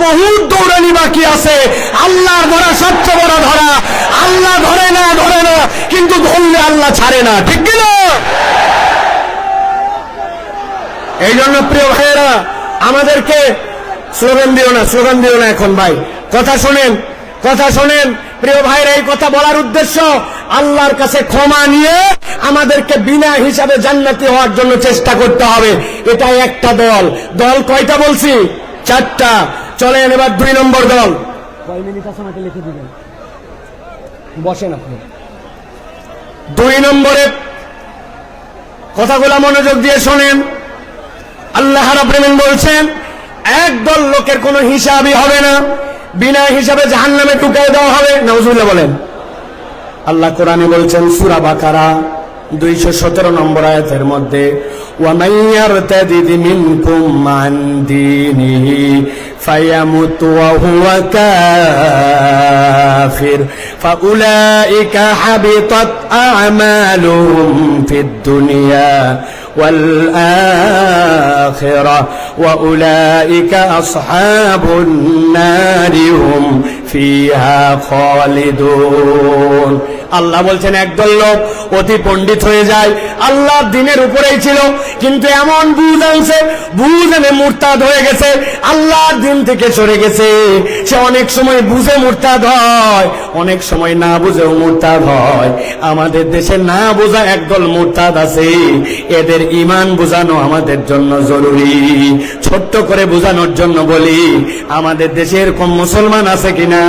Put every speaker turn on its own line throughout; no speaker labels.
বহুত দৌড়ানি বাকি আছে। আল্লাহর ধরা সবচেয়ে বড় ধরা। আল্লাহ ধরে না কিন্তু ধরলে আল্লাহ ছাড়ে না, ঠিক কিনা? এই জন্য প্রিয় ভাইয়েরা, আমাদেরকে স্লোগান দিও না এখন ভাই, কথা শোনেন প্রিয় ভাইরা। এই কথা বলার উদ্দেশ্য আল্লাহর কাছে ক্ষমা নিয়ে আমাদেরকে বিনা হিসাবে জান্নাতি হওয়ার জন্য চেষ্টা করতে হবে। এটা একটা দল কয়টা বলছি? 4টা। চলেন এবার 2 নম্বর দল। কয় মিনিট আছে আমাকে লিখে দিবেন, বসেন আপনি। 2 নম্বরে কথাগুলো মনোযোগ দিয়ে শোনেন। আল্লাহ রাব্বুল আলামিন বলছেন, একদল লোকের কোনো হিসাবই হবে না, বিনা হিসাবে জাহান্নামে ঢুকিয়ে দেওয়া হবে। নাউজুবিল্লাহ বলেন। আল্লাহ কোরআনে বলছেন সূরা বাকারা 217 নম্বর আয়াতের মধ্যে, ওয়া মান ইয়ারতাদিদ মিনকুম মান দীনিহি ফায়ামুত ওয়া হুয়া কাফির ফাউলাইকা হাবিতাত আ'মালুহুম ফিদ দুনিয়া ওয়াল আখিরাহ ওয়া উলাইকা আসহাবুন নারি হুম ফিহা খালিদুন। আল্লাহ বলছেন একদল লোক অতি পণ্ডিত হয়ে যায়, আল্লাহর দিনের উপরেই ছিল, কিন্তু এমন বুঝ আনছে, বুঝ এনে মুরতাদ হয়ে গেছে, আল্লাহর দিন থেকে সরে গেছে। সে অনেক সময় বুঝে মুরতাদ হয়, অনেক সময় না বুঝেও মুরতাদ হয়। আমাদের দেশে না বোঝা একদল মুরতাদ আছে, এদের ঈমান বোঝানো আমাদের জন্য জরুরি। ছোট্ট করে বোঝানোর জন্য বলি, আমাদের দেশে এরকম মুসলমান আছে কিনা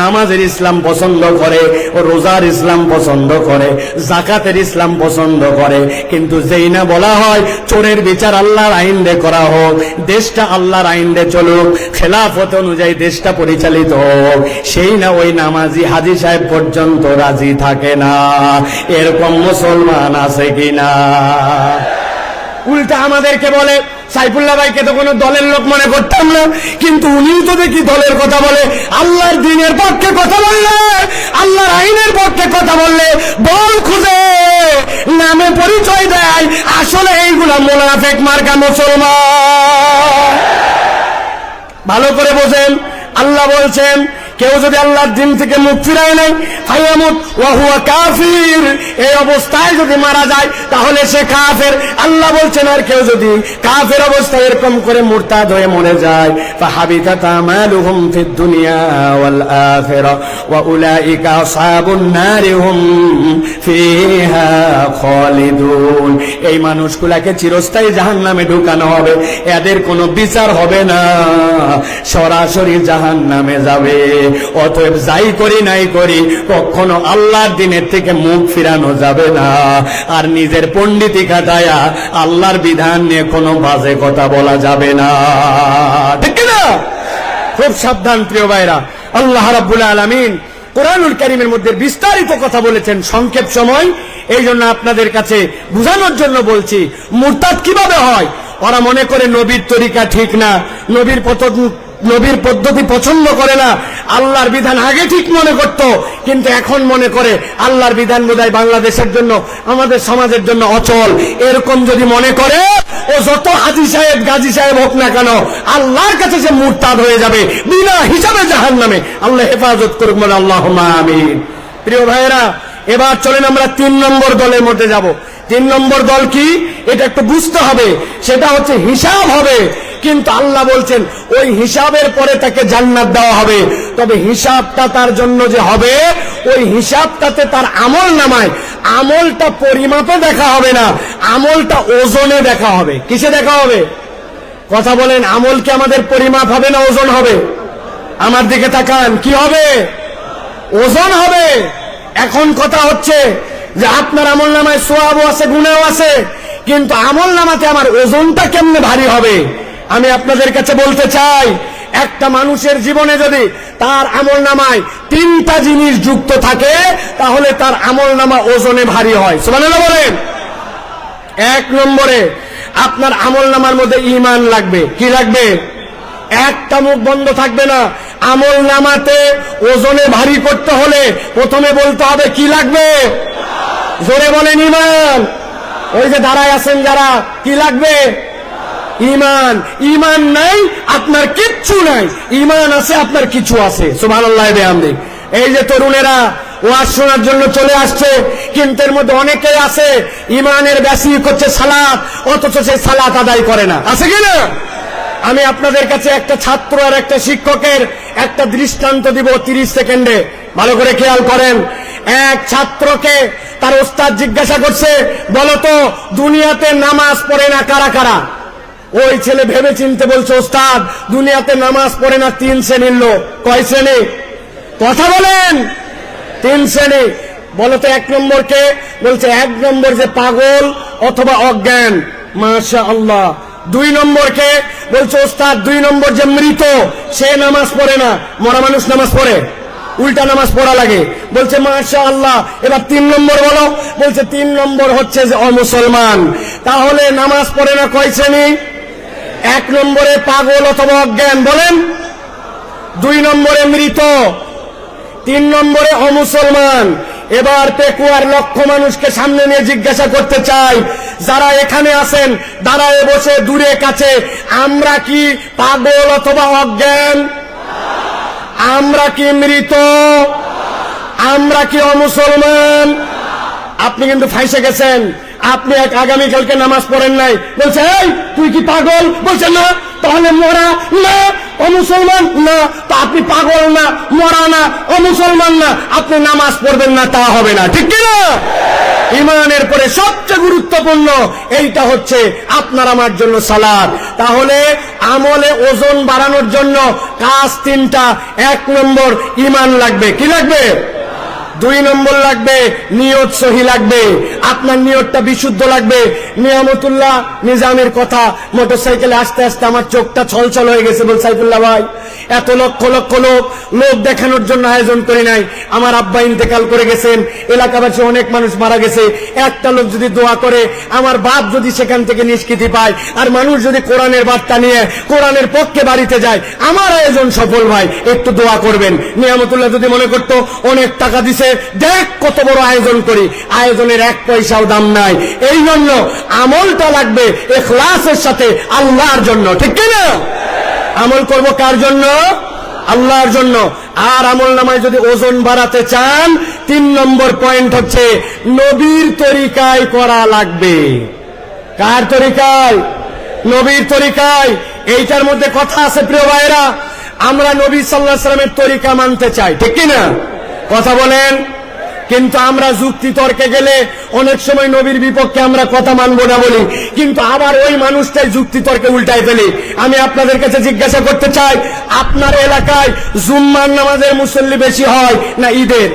নামাজের ইসলাম পছন্দ করে, রোজার ইসলাম পছন্দ করে, যাকাতের ইসলাম পছন্দ করে, কিন্তু যেই না বলা হয় চোরের বিচার আল্লাহর আইন দিয়ে করা হোক, দেশটা আল্লাহর আইন দিয়ে চলুক, খেলাফত অনুযায়ী দেশটা পরিচালিত হোক, সেই না ওই নামাজি হাজী সাহেব পর্যন্ত রাজি থাকে না। এরকম মুসলমান আছে কিনা? উল্টা আমাদেরকে বলে, সাইফুল্লাহ ভাইকে তো কোনো দলের লোক মনে করতাম না, কিন্তু উনিও তো দেখি দলের কথা বলে। আল্লাহর দ্বীনের পক্ষে কথা বললে, আল্লাহর আইনের পক্ষে কথা বললে দল খুঁজে নামে পরিচয় দেয়, আসলে এইগুলা মুনাফিক মার্কা মুসলমান। ভালো করে বোঝেন, আল্লাহ বলছেন কেউ যদি আল্লাহর দিন থেকে মুখ ফিরায় নেয়, ফায়ামুত ওয়া হুয়া কাফির, এই অবস্থায় যদি মারা যায় তাহলে সে কাফের। আল্লাহ বলছেন আর কেউ যদি কাফের অবস্থায় এরকম করে মুরতাদ হয়ে মরে যায়, ফাহাবিতাত আমালুহুম ফিদ দুনিয়া ওয়াল আখিরা ওয়া উলাইকা আসহাবুন নারি হুম ফিহা খালিদুন। এই মানুষগুলোকে চিরস্থায়ী জাহান্নামে ঢুকানো হবে, এদের কোনো বিচার হবে না, সরাসরি জাহান্নামে যাবে। অতএব যাই করি নাই করি, কখনো আল্লাহর দিনের থেকে মুখ ফিরানো যাবে না। আর নিজের পণ্ডিতি খাটায়া আল্লাহর বিধান নিয়ে কোনো বাজে কথা বলা যাবে না, ঠিক না? খুব সাবধান প্রিয় ভাইরা। আল্লাহ রাব্বুল আলামিন কোরআনুল কারীমের মধ্যে বিস্তারিত কথা বলেছেন, সংক্ষেপ সময়, এই জন্য আপনাদের কাছে বুঝানোর জন্য বলছি। মুরতাদ কিভাবে হয়? ওরা মনে করে নবীর তরিকা ঠিক না, নবীর পদ্ধতি পছন্দ করে না, আল্লাহর বিধান আগে ঠিক মনে করত, কিন্তু এখন মনে করে আল্লাহর বিধান বোধহয় বাংলাদেশের জন্য, আমাদের সমাজের জন্য অচল। এরকম যদি মনে করে, ও যত হাজী সাহেব গাজী সাহেব হোক না কেন, আল্লাহর কাছে সে মুরতাদ হয়ে যাবে, বিনা হিসাবে জাহান্নামে। আল্লাহ হেফাজত করুক, বলে আল্লাহুম্মা আমিন। প্রিয় ভাইয়েরা, এবার চলেন আমরা 3 নম্বর দলের মধ্যে যাব। 3 নম্বর দল কি, এটা একটু বুঝতে হবে। সেটা হচ্ছে হিসাব হবে, কিন্তু আল্লাহ বলছেন ওই হিসাবের পরে তাকে জান্নাত দেওয়া হবে। তবে হিসাবটা তার জন্য যে হবে, ওই হিসাবটাতে তার আমল নামায়, আমলটা পরিমাপে দেখা হবে না, আমলটা ওজনে দেখা হবে। কিসে দেখা হবে? কথা বলেন, আমল কি আমাদের পরিমাপ হবে না ওজন হবে? আমার দিকে তাকান, কি হবে? ওজন হবে। এখন কথা হচ্ছে যে আপনার আমল নামায় সওয়াবও আছে, গুনাহও আছে, কিন্তু আমল নামাতে আমার ওজনটা কেমনে ভারী হবে? আমি আপনাদের কাছে বলতে চাই, একটা মানুষের জীবনে যদি তার আমল নামায় 3টা জিনিস যুক্ত থাকে, তাহলে তার আমল নামা ওজনে ভারী হয়। সুবহানাল্লাহ বলেন। 1 নম্বরে আপনার আমল নামার মধ্যে ঈমান লাগবে। কি লাগবে? একটা মুখ বন্ধ থাকবে না। আমল নামাতে ওজনে ভারী করতে হলে প্রথমে বলতে হবে কি লাগবে? জোরে বলেন ঈমান। ওই যে দাঁড়ায় আছেন যারা, কি লাগবে? ঈমান। ঈমান নাই আপনার কিচ্ছু নাই, ঈমান আছে আপনার কিছু আছে। সুবহানাল্লাহি বিহামদি। এই যে তরুণেরা ওয়াজ শোনার জন্য চলে আসছে, কিন্তু এর মধ্যে অনেকেই আছে ঈমানের বেসিক হচ্ছে সালাত, অথচ সে সালাত আদায় করে না। আছে কিনা? আমি আপনাদের কাছে একটা ছাত্র আর একটা শিক্ষকের একটা দৃষ্টান্ত দিব 30 সেকেন্ডে, ভালো করে খেয়াল করেন। এক ছাত্রকে তার ওস্তাদ জিজ্ঞাসা করছে, বলতো দুনিয়াতে নামাজ পড়ে না কারা কারা? ওই ছেলে ভেবে চিনতে বলছে, ওস্তাদ দুনিয়াতে নামাজ পড়ে না 3 শ্রেণীর লোক। কয় শ্রেণী? কথা বলেন। 3 শ্রেণী। বলতো 1 নম্বর কে? বলছে 1 নম্বর যে পাগল অথবা অজ্ঞান। মাশাআল্লাহ। 2 নম্বর কে? বলছে ওস্তাদ 2 নম্বর যে মৃত, সে নামাজ পড়ে না। মরা মানুষ নামাজ পড়ে? উল্টা নামাজ পড়া লাগে। বলছে মাশাআল্লাহ। এবার 3 নম্বর বলো। বলছে 3 নম্বর হচ্ছে যে অমুসলমান। তাহলে নামাজ পড়ে না কয় শ্রেণী? 1 নম্বরে পাগল অথবা অজ্ঞান, বলেন। 2 নম্বরে মৃত, 3 নম্বরে অমুসলমান। এবার পেকুয়ার লক্ষ মানুষকে সামনে নিয়ে জিজ্ঞাসা করতে চাই, যারা এখানে আছেন দাঁড়ায় বসে দূরে কাছে, আমরা কি পাগল অথবা অজ্ঞান? আমরা কি মৃত? আমরা কি অমুসলমান? আপনি কিন্তু ফাঁসে গেছেন। আপনি আগামীকালকে নামাজ পড়েন নাই, বলছে এই তুই কি পাগল? বলছে না। তাহলে মরা না, অমুসলমান না। তো আপনি পাগল না, মরা না, অমুসলমান না, আপনি নামাজ পড়বেন না, তা হবে না। ঠিক কিনা? ঈমানের পরে সবচেয়ে গুরুত্বপূর্ণ এইটা হচ্ছে আপনার আমার জন্য সালাত। তাহলে আমলে ওজন বাড়ানোর জন্য কাজ 3টা। 1 নম্বর ঈমান লাগবে। কি লাগবে? 2 নম্বর লাগবে নিয়ত সহি লাগবে, আপনার নিয়তটা বিশুদ্ধ লাগবে। নিয়ামতুল্লাহ নিজামের কথা, মোটরসাইকেলে আসতে আসতে আমার চোখটা ছলছল হয়ে গেছে। বল সাইফুল্লাহ ভাই, এত লক্ষ লক্ষ লোক দেখানোর জন্য আয়োজন করি নাই। আমার আব্বা ইন্তেকাল করে গেছেন, এলাকাবাসী অনেক মানুষ মারা গেছে। একটা লোক যদি দোয়া করে, আমার বাপ যদি সেখান থেকে নিষ্কৃতি পায়, আর মানুষ যদি কোরআনের বার্তা নিয়ে কোরআনের পক্ষে বাড়িতে যায়, আমার আয়োজন সফল ভাই, একটু দোয়া করবেন। নিয়ামতুল্লাহ যদি মনে করতো অনেক টাকা দিছে, দেখ কত বড় আয়োজন করি, আয়োজনের 1 পয়সাও দাম নাই। এই জন্য আমলটা লাগবে ইখলাসের সাথে, আল্লাহর জন্য। ঠিক কিনা? আমল করব কার জন্য? আল্লাহর জন্য। আর আমল নামায় যদি ওজন বাড়াতে চান, 3 নম্বর পয়েন্ট হচ্ছে নবীর তরিকায় করা লাগবে। কার তরিকায়? নবীর তরিকায়। এইটার মধ্যে কথা আছে প্রিয় ভাইরা, আমরা নবী সাল্লাল্লাহু আলাইহি ওয়াসাল্লামের তরিকা মানতে চাই। ঠিক কিনা? কথা বলেন। কিন্তু আমরা যুক্তি তর্কে গেলে অনেক সময় নবীর বিপক্ষে আমরা কথা মানবো না বলি, কিন্তু আবার ওই মানুষটাই যুক্তি তর্কে উল্টায় ফেলি। আমি আপনাদের কাছে জিজ্ঞাসা করতে চাই, আপনার এলাকায় জুম্মার নামাজের মুসল্লি বেশি হয় না ঈদের?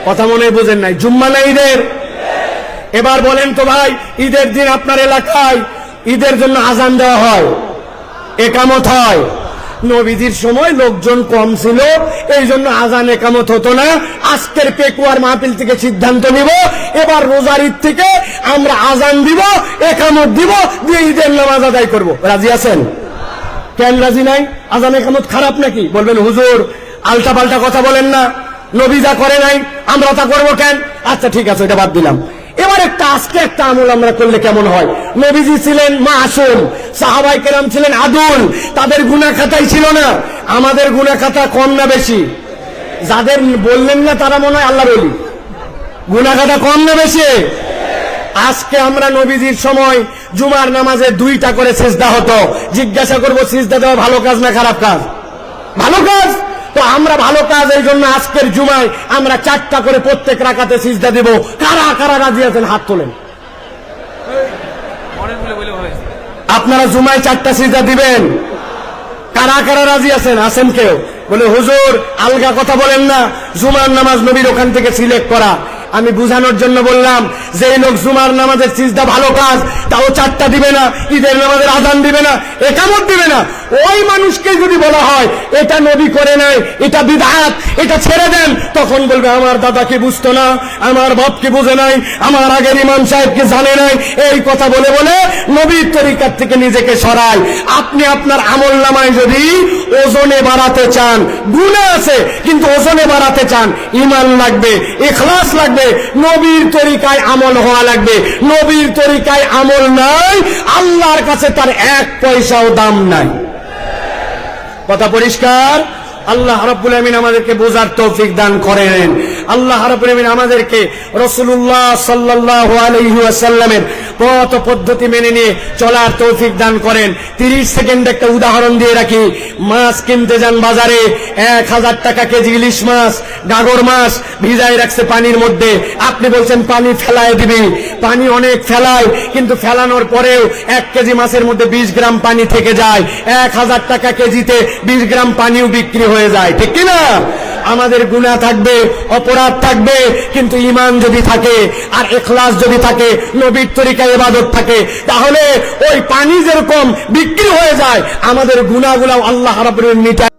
কথা মনে বুঝেন নাই? জুম্মা না ঈদের? এবার বলেন তো ভাই, ঈদের দিন আপনার এলাকায় ঈদের জন্য আজান দেওয়া হয়, একামত হয়। নবীজির সময় লোকজন কম ছিল, এই জন্য আজান একামত হতো না। আজকের পেকুয়ার মাহফিল থেকে সিদ্ধান্ত নিব, এবার রোজার ঈদ থেকে আমরা আজান দিব, একামত দিব, দিয়ে ঈদের নামাজ আদায় করব। রাজি আছেন? কেন রাজি নাই? আজান একামত খারাপ নাকি? বলবেন হুজুর আলটা পাল্টা কথা বলেন না, নবী যা করে নাই আমরা তা করবো কেন? আচ্ছা ঠিক আছে, এটা বাদ দিলাম। এবার আজকে একটা আমল আমরা করলে কেমন হয়? নবীজি ছিলেন মাসুম, সাহাবায়ে কেরাম ছিলেন আদুল, তাদের গুনাহ খাতাই ছিল না। আমাদের গুনাহ খাতা কম না বেশি? যাদের বললেন না তারা মনে হয় আল্লাহর ওলি। গুনাহ খাতা কম না বেশি? আজকে আমরা নবীজির সময় জুমার নামাজে 2টা করে সিজদা হতো। জিজ্ঞাসা করব সিজদা দেওয়া ভালো কাজ না খারাপ কাজ? ভালো কাজ। তো আমরা ভালো কাজ, এই জন্য আজকের জুমায় আমরা 4টা করে প্রত্যেক রাকাতে সিজদা দেব। কারা কারা রাজি আছেন হাত তোলেন। আপনারা জুমায় 4টা সিজদা দিবেন? কারা কারা রাজি আছেন? আছেন কেউ? বলে হুজুর আলগা কথা বলেন না, জুমার নামাজ নবীর ওখান থেকে সিলেক্ট করা। আমি বুঝানোর জন্য বললাম, যে লোক জুমার নামাজের সিজদা ভালো কাজ, তাও 4টা দিবে না, ঈদের নামাজের আজান দিবে না, একামত দিবে না, ওই মানুষকে যদি বলা হয় এটা নবী করে নাই, এটা বিদআত, এটা ছেড়ে দেন, তখন বলবে আমার দাদাকে বুঝতো না, আমার বাপকে বুঝে নাই, আমার আগের ইমাম সাহেবকে জানে নাই। এই কথা বলে বলে নবীর তরিকার থেকে নিজেকে সরায়। আপনি আপনার আমল নামায় যদি ওজনে বাড়াতে চান, গুনাহ আছে কিন্তু ওজনে বাড়াতে চান, ঈমান লাগবে, ইখলাস লাগবে, নবীর তরিকায় আমল হওয়া লাগবে। নবীর তরিকায় আমল নাই, আল্লাহর কাছে তার এক পয়সাও দাম নাই। কথা পরিষ্কার? আল্লাহ রাব্বুল আমিন আমাদেরকে বোঝার তৌফিক দান করেন। আল্লাহ রাব্বুল আমিন আমাদেরকে রাসূলুল্লাহ সাল্লাল্লাহু আলাইহি ওয়াসাল্লামের পথ পদ্ধতি মেনে নিয়ে চলার তৌফিক দান করেন। 30 সেকেন্ড একটা উদাহরণ দিয়ে রাখি। মাছ কিনতে যান বাজারে, 1000 টাকা কেজি ইলিশ মাছ, গাগর মাছ ভিজায় রাখছে পানির মধ্যে। আপনি বলছেন পানি ফেলায় দিবি, পানি অনেক ফেলায়, কিন্তু ফেলানোর পরেও 1 কেজি মাছের মধ্যে 20 গ্রাম পানি থেকে যায়। 1000 টাকা কেজিতে 20 গ্রাম পানিও বিক্রি হয়ে যায়, ঠিক কিনা? আমাদের গুনাহ থাকবে, অপরাধ থাকবে, কিন্তু ঈমান যদি থাকে আর ইখলাস যদি থাকে, নবীর তরিকায় ইবাদত থাকে, তাহলে ওই পানি যেরকম বিক্রি হয়ে যায়, আমাদের গুনাহগুলো আল্লাহ রাব্বুল আলামিন মিটায়।